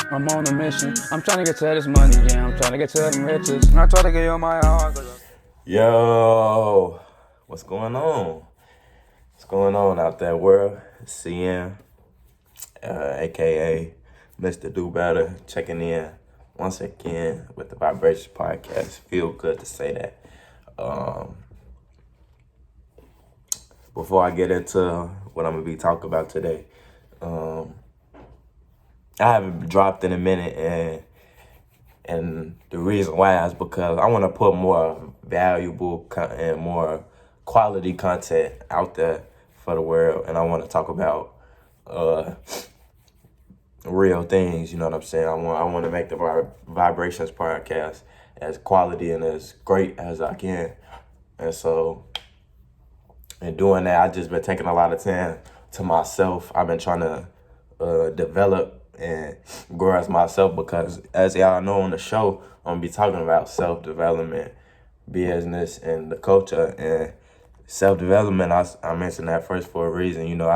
I'm on a mission. I'm trying to get to this money, yeah. I'm trying to get to them riches. And I try to get you my heart. Yo, what's going on? What's going on out there, world? CM, aka Mr. Do Better, checking in once again with the Vibration Podcast. Feel good to say that. Before I get into what I'm gonna be talking about today, I haven't dropped in a minute, and the reason why is because I want to put more valuable and more quality content out there for the world, and I want to talk about real things. You know what I'm saying? I want to make the Vibrations podcast as quality and as great as I can, and so in doing that, I just been taking a lot of time to myself. I've been trying to develop and grow as myself because, as y'all know on the show, I'm gonna be talking about self-development, business, and the culture. And self-development, I mentioned that first for a reason. You know,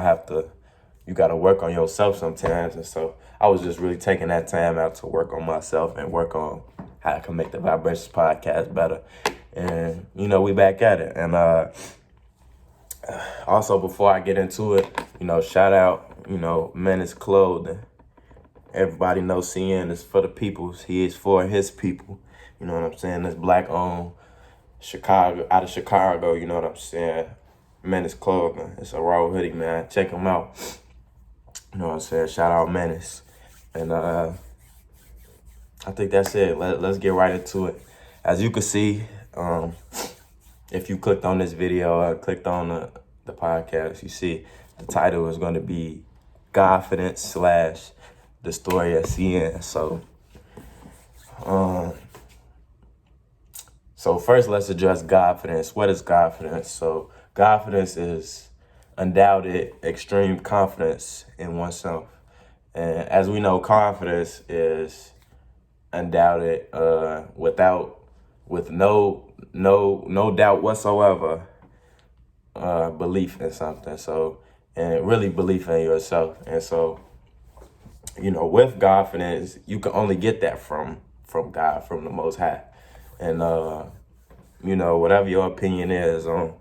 you gotta work on yourself sometimes. And so I was just really taking that time out to work on myself and work on how I can make the Vibrations podcast better. And, you know, we back at it. And also, before I get into it, shout out, Menace Clothing. Everybody knows CN is for the people. He is for his people. You know what I'm saying? It's black owned, out of Chicago. You know what I'm saying? Menace Clothing. It's a raw hoodie, man. Check him out. You know what I'm saying? Shout out Menace. And I think that's it. Let's get right into it. As you can see, if you clicked on this video or clicked on the podcast, you see the title is going to be Godfidence / the story of CN. So first, let's address Godfidence. What is Godfidence? So Godfidence is undoubted extreme confidence in oneself. And as we know, confidence is undoubted with no doubt whatsoever, belief in something. So, and really belief in yourself. And so, with confidence, you can only get that from God, from the Most High. And, whatever your opinion is on,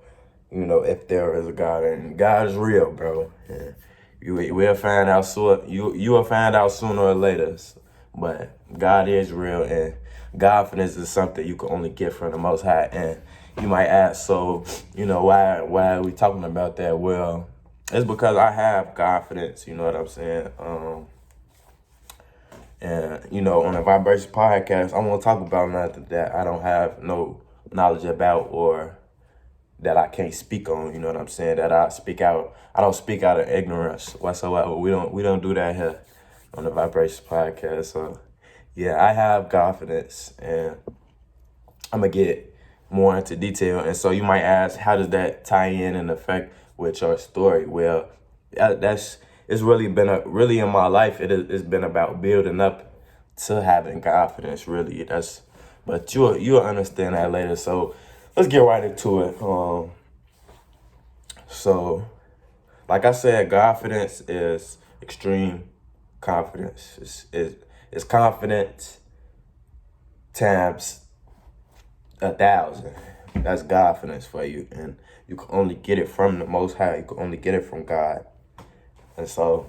if there is a God, and God is real, bro. And you will find out you will find out sooner or later. But God is real, and confidence is something you can only get from the Most High. And you might ask, so, why are we talking about that? Well, it's because I have confidence, you know what I'm saying? And, on the Vibration Podcast, I won't talk about nothing that I don't have no knowledge about or that I can't speak on, you know what I'm saying? That I don't speak out of ignorance whatsoever. We don't do that here on the Vibration Podcast. So yeah, I have confidence, and I'm gonna get more into detail. And so you might ask, how does that tie in and affect with your story? Well, it's really been really in my life. It's been about building up to having confidence. Really, but you'll understand that later. So let's get right into it. So like I said, confidence is extreme confidence. It's confidence times 1,000. That's confidence for you, and you can only get it from the Most High. You can only get it from God. And so,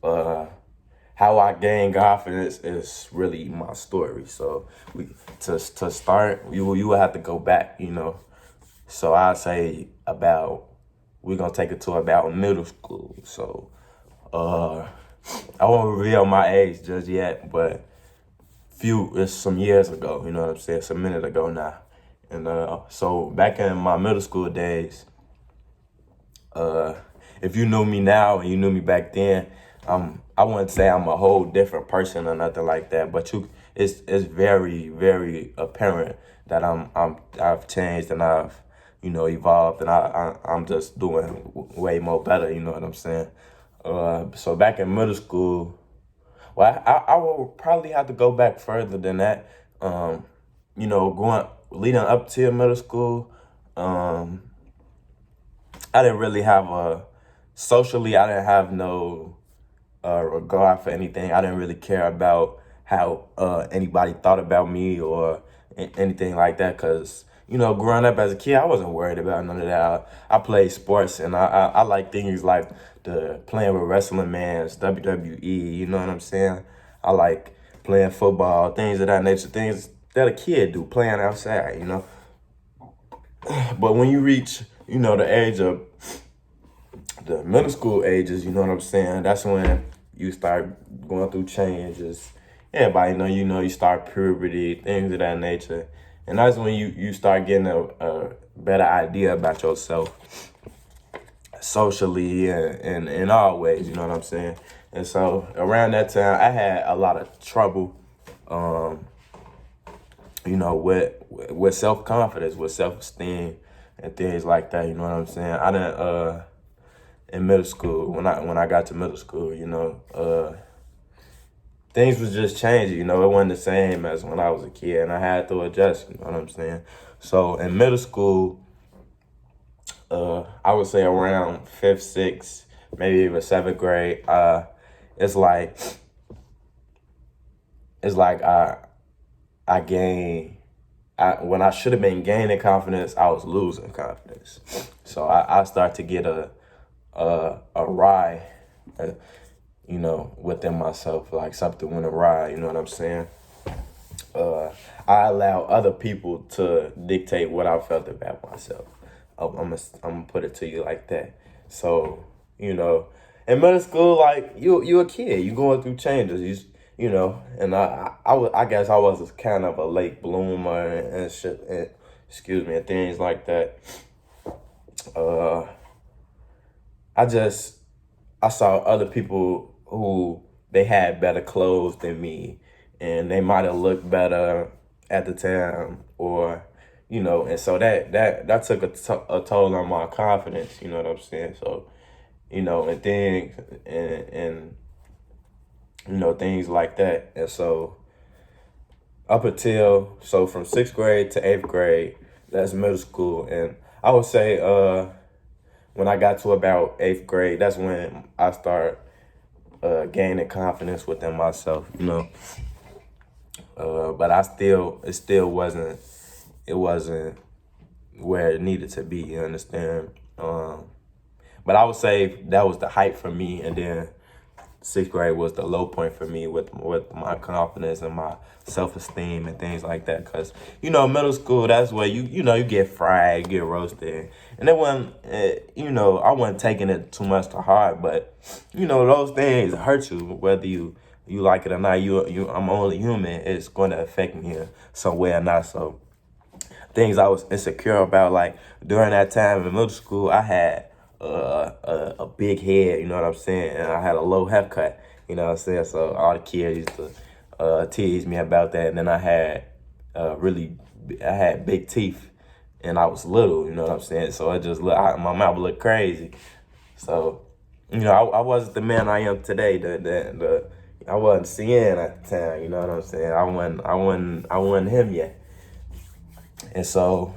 how I gain confidence is really my story. So to start, you will have to go back. So I say we're gonna take it to about middle school. So I won't reveal my age just yet, but it's some years ago, you know what I'm saying? It's a minute ago now. And so back in my middle school days, if you knew me now and you knew me back then, I wouldn't say I'm a whole different person or nothing like that, but it's very, very apparent that I've changed and I've evolved, and I'm just doing way more better. You know what I'm saying? So back in middle school, well, I will probably have to go back further than that. Leading up to middle school, I didn't really have socially, I didn't have no regard for anything. I didn't really care about how anybody thought about me or anything like that. Cause growing up as a kid, I wasn't worried about none of that. I played sports, and I like things like the playing with wrestling mans, WWE. You know what I'm saying? I like playing football, things of that nature, things that a kid do, playing outside. But when you reach, the age of the middle school ages, you know what I'm saying? That's when you start going through changes. Everybody know, you start puberty, things of that nature. And that's when you start getting a better idea about yourself socially and in all ways, you know what I'm saying? And so around that time, I had a lot of trouble, with self-confidence, with self-esteem and things like that, you know what I'm saying? I didn't, in middle school, when I got to middle school, things was just changing, it wasn't the same as when I was a kid, and I had to adjust, you know what I'm saying? So in middle school, I would say around 5th, 6th, maybe even 7th grade, it's like I gained, when I should have been gaining confidence, I was losing confidence. So I start to get a awry, within myself, like something went awry, you know what I'm saying? I allow other people to dictate what I felt about myself. I'm gonna put it to you like that. So, in middle school, like you a kid, you going through changes, and I guess I was kind of a late bloomer and shit, and things like that. I saw other people who they had better clothes than me, and they might have looked better at the time, or and so that took a toll on my confidence. You know what I'm saying? So and things and things like that, and so from 6th grade to 8th grade, that's middle school, and I would say when I got to about 8th grade, that's when I start gaining confidence within myself, but it still wasn't where it needed to be, you understand? But I would say that was the height for me, and then 6th grade was the low point for me with my confidence and my self-esteem and things like that. Because, middle school, that's where you get fried, you get roasted. And it wasn't, I wasn't taking it too much to heart. But, those things hurt you, whether you like it or not. I'm only human. It's going to affect me in some way or not. So things I was insecure about, like during that time in middle school, I had a big head, you know what I'm saying? And I had a low haircut, you know what I'm saying? So all the kids used to tease me about that. And then I had big teeth, and I was little, you know what I'm saying? So my mouth looked crazy. So, I wasn't the man I am today. I wasn't seeing at the time, you know what I'm saying? I wasn't him yet. And so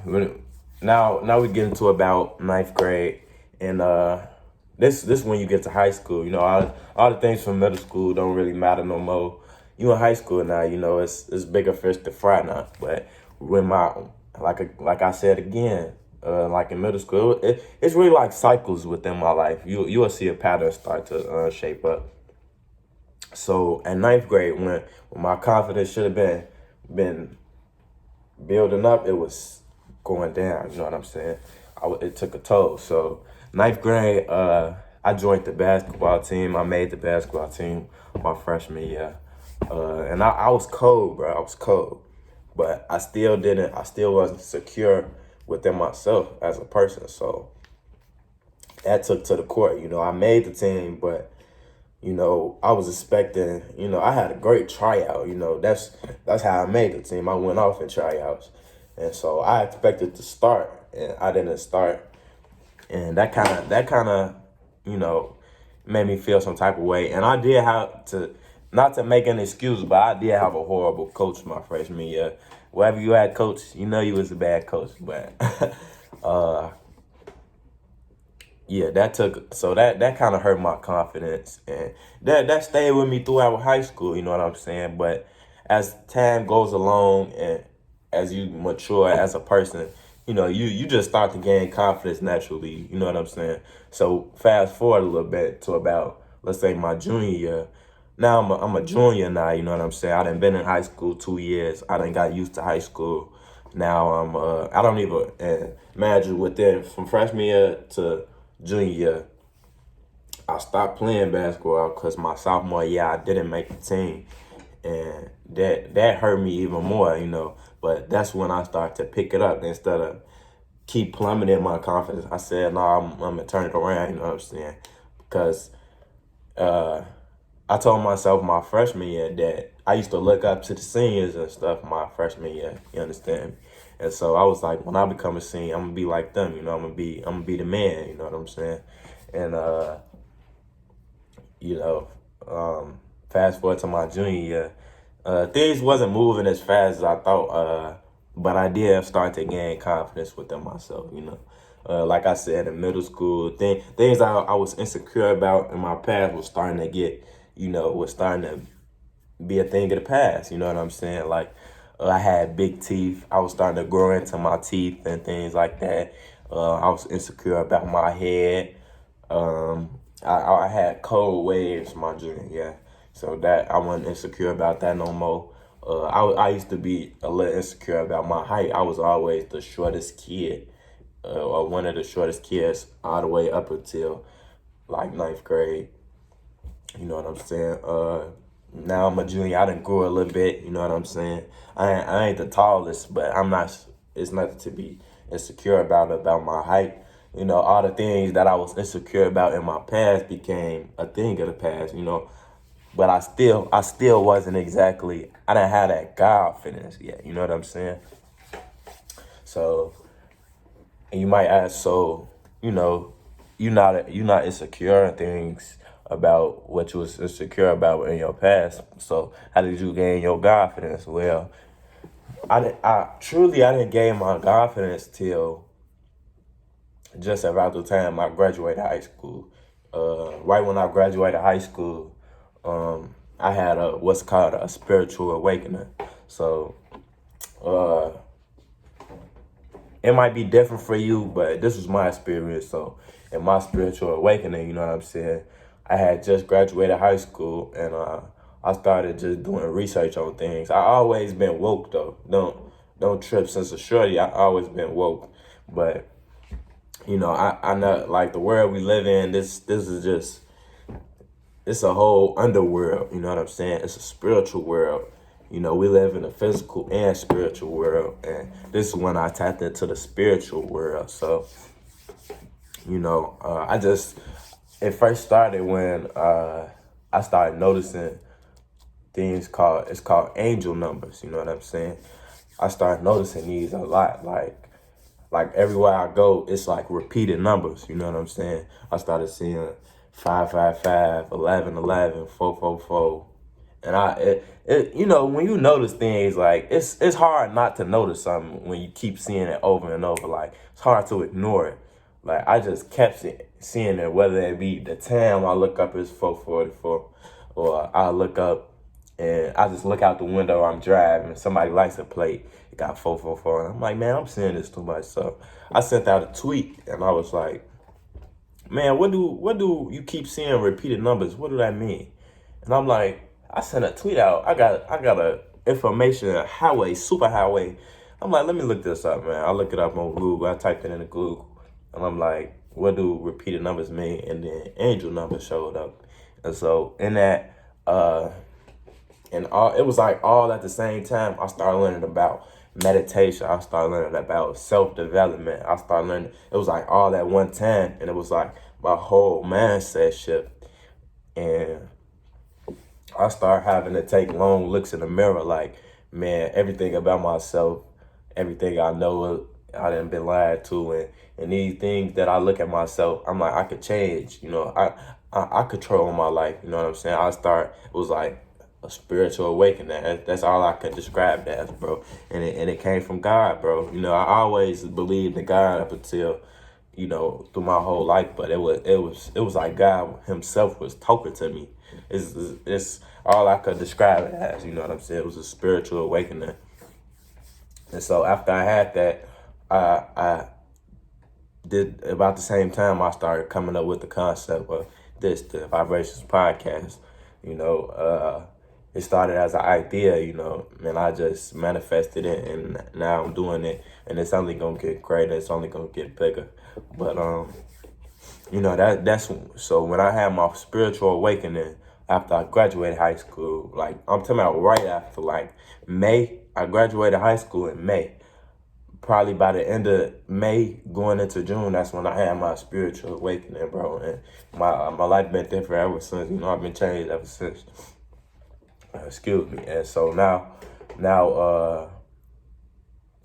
now we get into about 9th grade, and this when you get to high school. All the things from middle school don't really matter no more. You in high school now, it's bigger fish to fry now. But when like I said again, like in middle school, it's really like cycles within my life. You will see a pattern start to shape up. So at 9th grade, when my confidence should have been building up, it was going down. You know what I'm saying? It took a toll. So 9th grade, I joined the basketball team. I made the basketball team my freshman year. And I was cold, bro. I was cold. But I still wasn't secure within myself as a person. So that took to the court. I made the team, but I was expecting, I had a great tryout, that's how I made the team. I went off in tryouts. And so I expected to start, and I didn't start. And that kind of, made me feel some type of way. And I did have to, not to make an excuse, but I did have a horrible coach my freshman year. Wherever you had coach, you was a bad coach. But yeah, that kind of hurt my confidence, and that stayed with me throughout high school. You know what I'm saying? But as time goes along and as you mature as a person, you just start to gain confidence naturally. You know what I'm saying? So fast forward a little bit to about, let's say, my junior year. Now I'm a junior now. You know what I'm saying? I done been in high school 2 years. I done got used to high school. Now I don't even imagine within from freshman year to junior year, I stopped playing basketball because my sophomore year I didn't make the team, and that hurt me even more, But that's when I started to pick it up instead of keep plummeting my confidence. I said, "No, I'm gonna turn it around." You know what I'm saying? Because uh, I told myself my freshman year that I used to look up to the seniors and stuff my freshman year. You understand me? And so I was like, when I become a senior, I'm gonna be like them. I'm gonna be the man. You know what I'm saying? And you know, fast forward to my junior year, things wasn't moving as fast as I thought. But I did start to gain confidence within myself. Like I said, in middle school, things I was insecure about in my past was starting to get, was starting to be a thing of the past. You know what I'm saying? Like, I had big teeth. I was starting to grow into my teeth and things like that. I was insecure about my head. I had cold waves my junior year, so that I wasn't insecure about that no more. I used to be a little insecure about my height. I was always the shortest kid, or one of the shortest kids, all the way up until like ninth grade. You know what I'm saying? Now I'm a junior. I done grew a little bit. You know what I'm saying? I ain't the tallest, but I'm not. It's nothing to be insecure about my height. All the things that I was insecure about in my past became a thing of the past. But I still wasn't exactly. I didn't have that confidence yet. You know what I'm saying? So, and you might ask, so, you're not insecure in things about what you was insecure about in your past. So how did you gain your confidence? Well, I didn't gain my confidence till just about the time I graduated high school. Right when I graduated high school, I had what's called a spiritual awakening. So uh, it might be different for you, but this was my experience. So in my spiritual awakening, you know what I'm saying, I had just graduated high school, and I started just doing research on things. I always been woke though. Don't trip, since a shorty. I always been woke, but I know, like, the world we live in. This is just, it's a whole underworld. You know what I'm saying? It's a spiritual world. We live in a physical and spiritual world, and this is when I tapped into the spiritual world. So, it first started when I started noticing things called angel numbers. You know what I'm saying? I started noticing these a lot. Like everywhere I go, it's like repeated numbers. You know what I'm saying? I started seeing 555, 1111, 444. And when you notice things, like, it's hard not to notice something when you keep seeing it over and over. Like, it's hard to ignore it. Like, I just kept seeing it, whether it be the time I look up is 444, or I look up and I just look out the window, I'm driving, and somebody likes a plate, it got 444, and I'm like, man, I'm seeing this too much. So I sent out a tweet, and I was like, man, what do you keep seeing repeated numbers? What do that mean? And I'm like, I sent a tweet out. I got a information highway, super highway. I'm like, let me look this up, man. I look it up on Google. I typed it into Google, and I'm like, what do repeated numbers mean? And then angel numbers showed up, and so in that, and all, it was like all at the same time. I started learning about meditation. I started learning about self-development. I started learning. It was like all at one time, and it was like my whole mindset shift. And I started having to take long looks in the mirror, like, man, everything about myself, everything I know, I done been lied to, and these things that I look at myself, I'm like, I could change. I control my life. You know what I'm saying? It was like a spiritual awakening. That's all I can describe that as, bro. And it came from God, bro. I always believed in God up until through my whole life. But it was like God Himself was talking to me. It's all I could describe it as. You know what I'm saying? It was a spiritual awakening. And so after I had that, I did about the same time I started coming up with the concept of the Vibrations podcast. It started as an idea, and I just manifested it, and now I'm doing it, and it's only gonna get greater. It's only gonna get bigger. But that's so when I had my spiritual awakening after I graduated high school, like I'm talking about right after, like May. I graduated high school in May. Probably by the end of May, going into June, that's when I had my spiritual awakening, bro. And my life been different ever since. I've been changed ever since. Excuse me. And so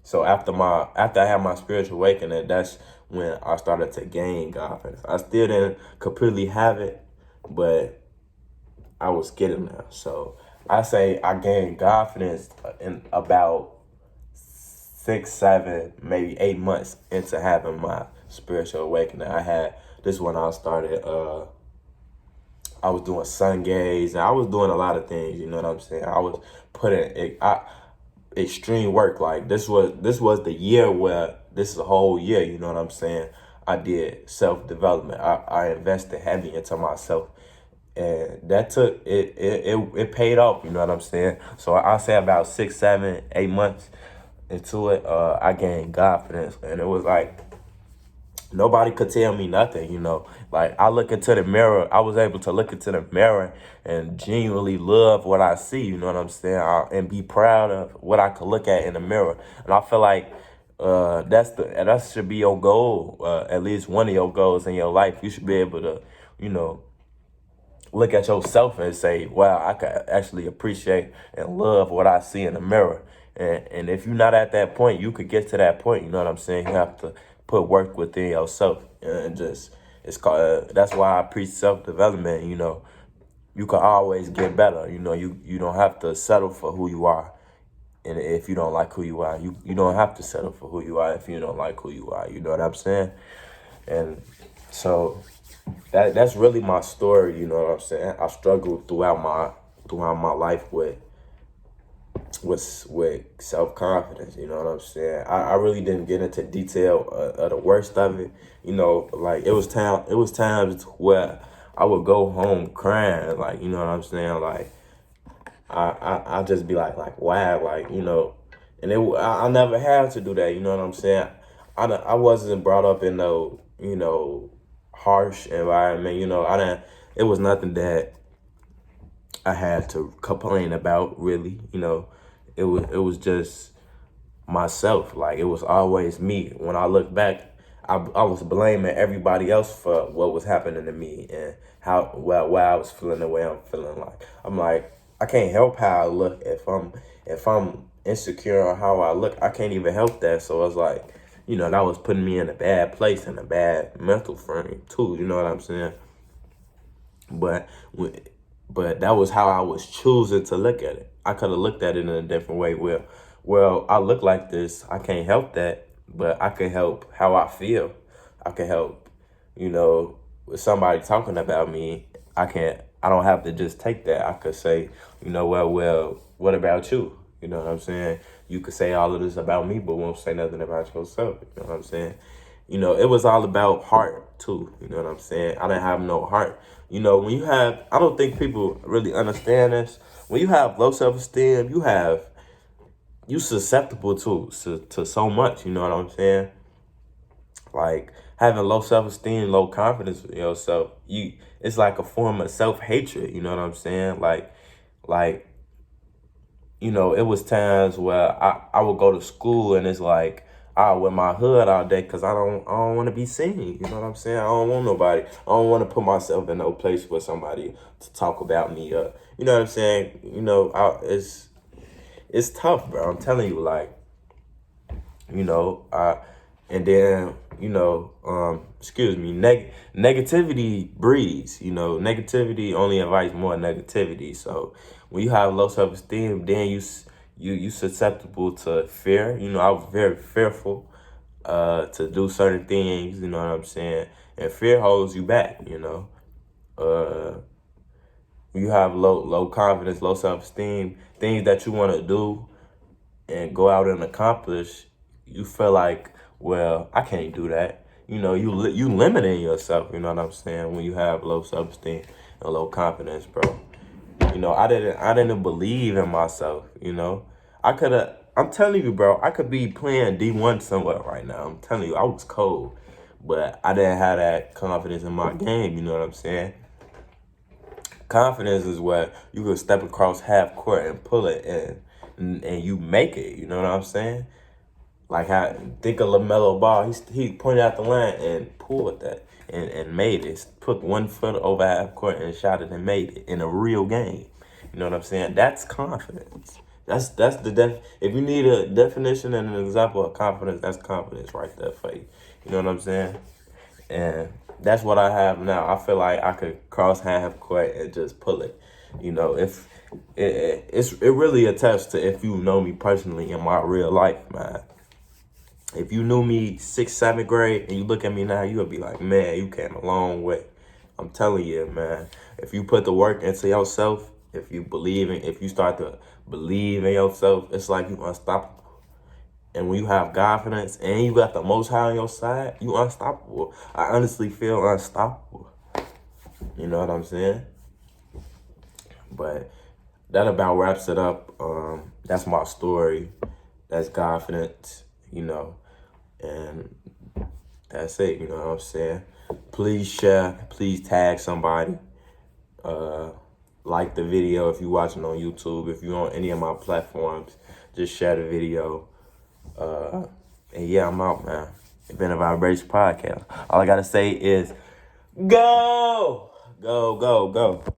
so after I had my spiritual awakening, that's when I started to gain confidence. I still didn't completely have it, but I was getting there. So I say I gained confidence in about 6, 7, maybe 8 months into having my spiritual awakening. This is when I started, I was doing sun gaze, and I was doing a lot of things, you know what I'm saying? I was putting extreme work. Like this was the year where, this is a whole year, you know what I'm saying? I did self-development. I invested heavy into myself. And that took it paid off, you know what I'm saying? So I say about 6, 7, 8 months into it, I gained confidence, and it was like nobody could tell me nothing, Like I look into the mirror, I was able to look into the mirror and genuinely love what I see, you know what I'm saying, and be proud of what I could look at in the mirror. And I feel like that should be your goal, at least one of your goals in your life. You should be able to, look at yourself and say, wow, I can actually appreciate and love what I see in the mirror. And if you're not at that point, you could get to that point. You know what I'm saying? You have to put work within yourself, and it's called. That's why I preach self-development. You can always get better. You don't have to settle for who you are, and if you don't like who you are, you don't have to settle for who you are if you don't like who you are. You know what I'm saying? And so that's really my story. You know what I'm saying? I struggled throughout my life with self-confidence, you know what I'm saying? I really didn't get into detail of the worst of it, like it was times where I would go home crying, like, you know what I'm saying? Like I just be like wow, like, and I never had to do that, you know what I'm saying? I wasn't brought up in no, harsh environment, it was nothing that I had to complain about, really, It was just myself. Like, it was always me. When I look back, I was blaming everybody else for what was happening to me and why I was feeling the way I'm feeling. Like, I'm like, I can't help how I look. If I'm insecure on how I look, I can't even help that. So it's like, that was putting me in a bad place, in a bad mental frame too. You know what I'm saying? But that was how I was choosing to look at it. I could have looked at it in a different way. Well, I look like this. I can't help that, but I can help how I feel. I can help, with somebody talking about me. I don't have to just take that. I could say, well, what about you? You know what I'm saying? You could say all of this about me, but won't say nothing about yourself. You know what I'm saying? It was all about heart too. You know what I'm saying? I didn't have no heart. When you have, I don't think people really understand this. When you have low self-esteem, you susceptible to so much. You know what I'm saying? Like having low self-esteem, low confidence in yourself, it's like a form of self-hatred. You know what I'm saying? Like, it was times where I would go to school and it's like, I wear my hood all day because I don't want to be seen. You know what I'm saying? I don't want nobody. I don't want to put myself in no place for somebody to talk about me. You know what I'm saying? It's tough, bro. I'm telling you, like, and then, excuse me, negativity breeds, negativity only invites more negativity. So when you have low self-esteem, then you susceptible to fear. I was very fearful. to do certain things, you know what I'm saying? And fear holds you back, you know. You have low confidence, low self-esteem, things that you want to do and go out and accomplish, you feel like, well, I can't do that. You know, you limiting yourself, you know what I'm saying, when you have low self-esteem and low confidence, bro. You know, I didn't believe in myself, you know. I'm telling you, bro, I could be playing D1 somewhere right now. I'm telling you, I was cold. But I didn't have that confidence in my game, you know what I'm saying? Confidence is what you can step across half court and pull it and you make it, you know what I'm saying? Like how think of LaMelo Ball, he pointed out the line and pulled that and made it. Put 1 foot over half court and shot it and made it in a real game. You know what I'm saying? That's confidence. That's if you need a definition and an example of confidence, that's confidence right there for you. You know what I'm saying? And that's what I have now. I feel like I could cross half court and just pull it. You know, if it really attests to if you know me personally in my real life, man. If you knew me 6th, 7th grade and you look at me now, you would be like, man, you came a long way. I'm telling you, man. If you put the work into yourself, if you start to believe in yourself, it's like you unstoppable. And when you have confidence and you got the Most High on your side, you unstoppable. I honestly feel unstoppable. You know what I'm saying? But that about wraps it up. That's my story. That's confidence, you know. And that's it, you know what I'm saying? Please share. Please tag somebody. Like the video if you're watching on YouTube. If you're on any of my platforms, just share the video. And yeah, I'm out, man. It's been a Vibration Podcast. All I gotta say is go, go, go, go.